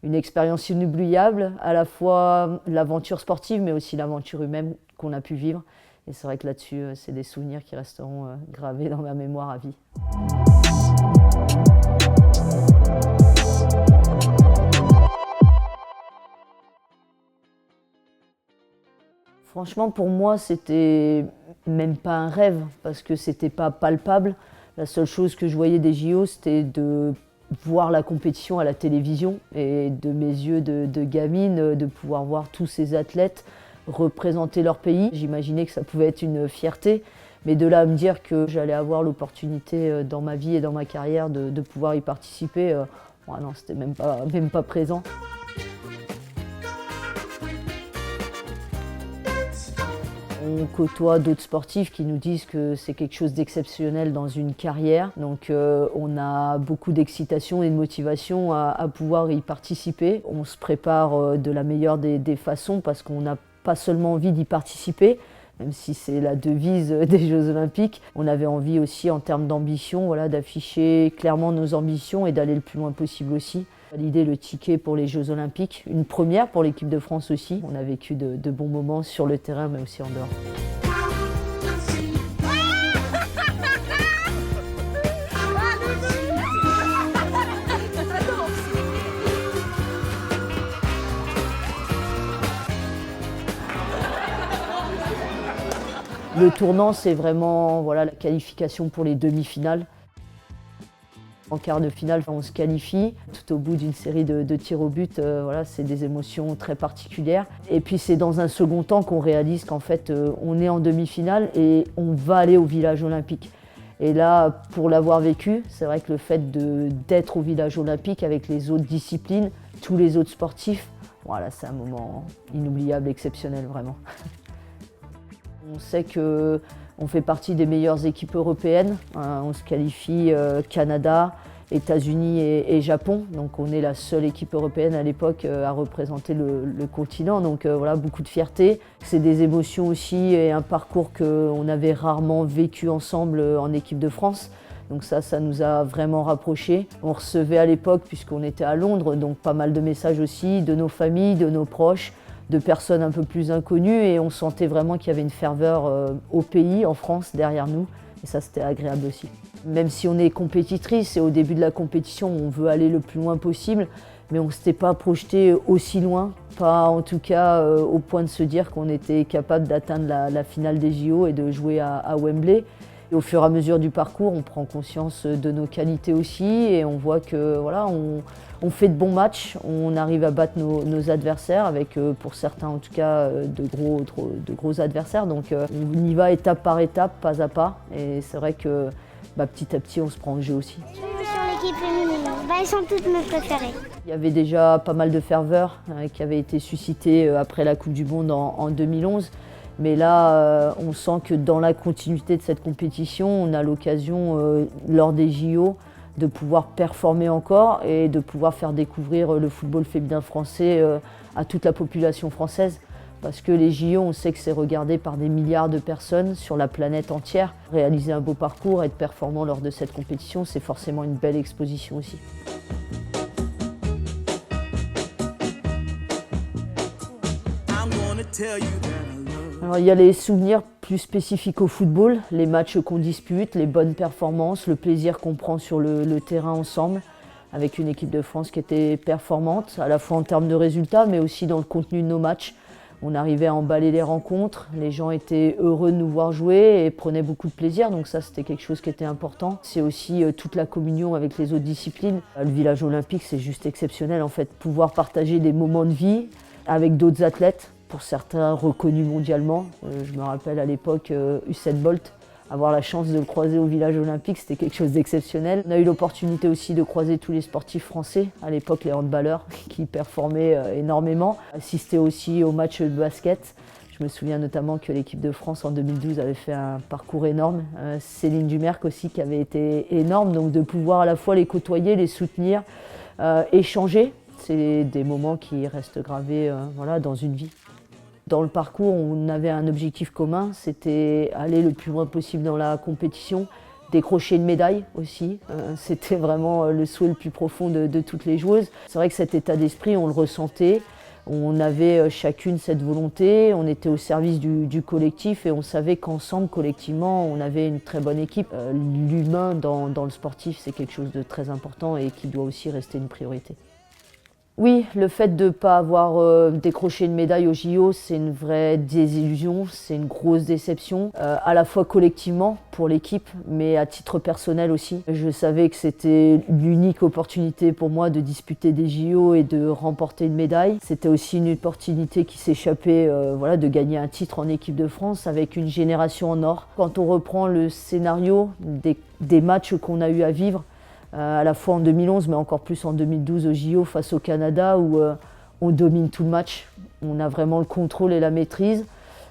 une expérience inoubliable, à la fois l'aventure sportive mais aussi l'aventure humaine qu'on a pu vivre. Et c'est vrai que là-dessus, c'est des souvenirs qui resteront gravés dans ma mémoire à vie. Franchement, pour moi, c'était même pas un rêve, parce que c'était pas palpable. La seule chose que je voyais des JO, c'était de voir la compétition à la télévision et de mes yeux de gamine, de pouvoir voir tous ces athlètes représenter leur pays. J'imaginais que ça pouvait être une fierté, mais de là à me dire que j'allais avoir l'opportunité dans ma vie et dans ma carrière de pouvoir y participer, non, c'était même pas présent. On côtoie d'autres sportifs qui nous disent que c'est quelque chose d'exceptionnel dans une carrière. Donc on a beaucoup d'excitation et de motivation à pouvoir y participer. On se prépare de la meilleure des façons parce qu'on n'a pas seulement envie d'y participer, même si c'est la devise des Jeux Olympiques. On avait envie aussi en termes d'ambition, voilà, d'afficher clairement nos ambitions et d'aller le plus loin possible aussi. Valider le ticket pour les Jeux Olympiques, une première pour l'équipe de France aussi. On a vécu de bons moments sur le terrain mais aussi en dehors. Le tournant, c'est vraiment voilà, la qualification pour les demi-finales. En quart de finale, on se qualifie tout au bout d'une série de tirs au but. Voilà, c'est des émotions très particulières. Et puis c'est dans un second temps qu'on réalise qu'en fait, on est en demi-finale et on va aller au village olympique. Et là, pour l'avoir vécu, c'est vrai que le fait d'être au village olympique avec les autres disciplines, tous les autres sportifs, voilà, c'est un moment inoubliable, exceptionnel vraiment. On sait qu'on fait partie des meilleures équipes européennes. On se qualifie Canada, États-Unis et Japon. Donc on est la seule équipe européenne à l'époque à représenter le continent. Donc voilà, beaucoup de fierté. C'est des émotions aussi et un parcours qu'on avait rarement vécu ensemble en équipe de France. Donc ça nous a vraiment rapprochés. On recevait à l'époque, puisqu'on était à Londres, donc pas mal de messages aussi de nos familles, de nos proches, de personnes un peu plus inconnues et on sentait vraiment qu'il y avait une ferveur au pays, en France, derrière nous. Et ça, c'était agréable aussi. Même si on est compétitrice et au début de la compétition, on veut aller le plus loin possible, mais on ne s'était pas projeté aussi loin, pas en tout cas au point de se dire qu'on était capable d'atteindre la finale des JO et de jouer à Wembley. Et au fur et à mesure du parcours, on prend conscience de nos qualités aussi et on voit que voilà, on fait de bons matchs, on arrive à battre nos adversaires avec, pour certains en tout cas, de gros adversaires. Donc on y va étape par étape, pas à pas. Et c'est vrai que petit à petit, on se prend au jeu aussi. Je joue sur l'équipe féminine. Elles sont toutes mes préférées. Il y avait déjà pas mal de ferveur qui avait été suscitée après la Coupe du Monde en 2011. Mais là, on sent que dans la continuité de cette compétition, on a l'occasion, lors des JO, de pouvoir performer encore et de pouvoir faire découvrir le football féminin français à toute la population française. Parce que les JO, on sait que c'est regardé par des milliards de personnes sur la planète entière. Réaliser un beau parcours, être performant lors de cette compétition, c'est forcément une belle exposition aussi. Alors, il y a les souvenirs plus spécifiques au football, les matchs qu'on dispute, les bonnes performances, le plaisir qu'on prend sur le terrain ensemble, avec une équipe de France qui était performante, à la fois en termes de résultats, mais aussi dans le contenu de nos matchs. On arrivait à emballer les rencontres, les gens étaient heureux de nous voir jouer et prenaient beaucoup de plaisir, donc ça c'était quelque chose qui était important. C'est aussi toute la communion avec les autres disciplines. Le village olympique, c'est juste exceptionnel en fait, pouvoir partager des moments de vie avec d'autres athlètes, pour certains reconnus mondialement. Je me rappelle à l'époque Usain Bolt, avoir la chance de le croiser au village olympique, c'était quelque chose d'exceptionnel. On a eu l'opportunité aussi de croiser tous les sportifs français, à l'époque les handballeurs qui performaient énormément. Assister aussi aux matchs de basket. Je me souviens notamment que l'équipe de France en 2012 avait fait un parcours énorme. Céline Dumerc aussi qui avait été énorme, donc de pouvoir à la fois les côtoyer, les soutenir, échanger. C'est des moments qui restent gravés voilà, dans une vie. Dans le parcours, on avait un objectif commun, c'était aller le plus loin possible dans la compétition, Décrocher une médaille aussi, c'était vraiment le souhait le plus profond de toutes les joueuses. C'est vrai que cet état d'esprit, on le ressentait. On avait chacune cette volonté, on était au service du collectif et on savait qu'ensemble, collectivement, on avait une très bonne équipe. L'humain dans le sportif, c'est quelque chose de très important et qui doit aussi rester une priorité. Oui, le fait de ne pas avoir décroché une médaille au JO, c'est une vraie désillusion, c'est une grosse déception, à la fois collectivement pour l'équipe, mais à titre personnel aussi. Je savais que c'était l'unique opportunité pour moi de disputer des JO et de remporter une médaille. C'était aussi une opportunité qui s'échappait voilà, de gagner un titre en équipe de France avec une génération en or. Quand on reprend le scénario des matchs qu'on a eu à vivre, à la fois en 2011 mais encore plus en 2012 au JO face au Canada où on domine tout le match, on a vraiment le contrôle et la maîtrise.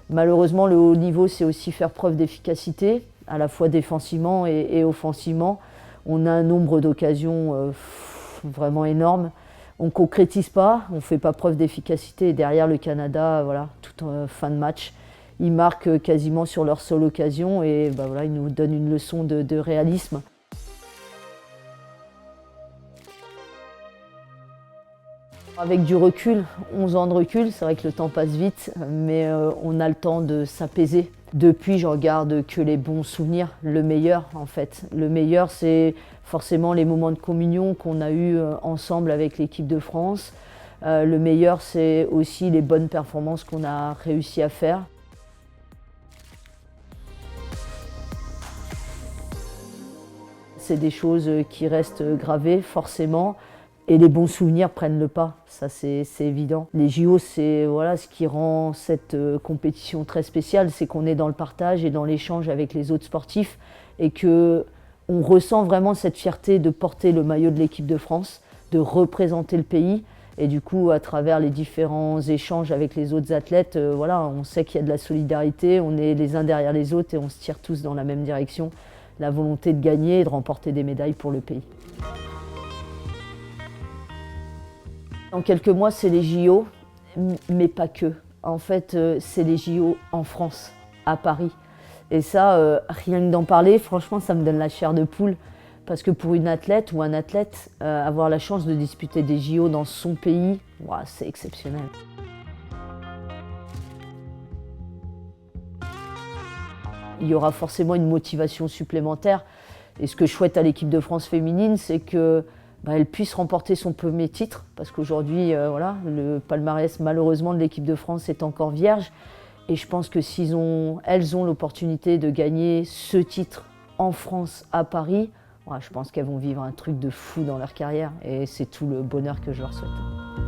Malheureusement le haut niveau c'est aussi faire preuve d'efficacité, à la fois défensivement et offensivement. On a un nombre d'occasions vraiment énorme. On ne concrétise pas, on ne fait pas preuve d'efficacité et derrière le Canada, voilà, toute fin de match, ils marquent quasiment sur leur seule occasion et voilà, ils nous donnent une leçon de réalisme. Avec du recul, 11 ans de recul, c'est vrai que le temps passe vite, mais on a le temps de s'apaiser. Depuis, je regarde que les bons souvenirs, le meilleur en fait. Le meilleur, c'est forcément les moments de communion qu'on a eus ensemble avec l'équipe de France. Le meilleur, c'est aussi les bonnes performances qu'on a réussi à faire. C'est des choses qui restent gravées, forcément. Et les bons souvenirs prennent le pas, ça c'est évident. Les JO, c'est voilà, ce qui rend cette compétition très spéciale, c'est qu'on est dans le partage et dans l'échange avec les autres sportifs et qu'on ressent vraiment cette fierté de porter le maillot de l'équipe de France, de représenter le pays. Et du coup, à travers les différents échanges avec les autres athlètes, voilà, on sait qu'il y a de la solidarité, on est les uns derrière les autres et on se tire tous dans la même direction. La volonté de gagner et de remporter des médailles pour le pays. Dans quelques mois, c'est les JO, mais pas que. En fait, c'est les JO en France, à Paris. Et ça, rien que d'en parler, franchement, ça me donne la chair de poule. Parce que pour une athlète ou un athlète, avoir la chance de disputer des JO dans son pays, wow, c'est exceptionnel. Il y aura forcément une motivation supplémentaire. Et ce que je souhaite à l'équipe de France féminine, c'est que elle puisse remporter son premier titre, parce qu'aujourd'hui, voilà, le palmarès malheureusement de l'équipe de France est encore vierge. Et je pense que si elles ont l'opportunité de gagner ce titre en France, à Paris, voilà, je pense qu'elles vont vivre un truc de fou dans leur carrière. Et c'est tout le bonheur que je leur souhaite.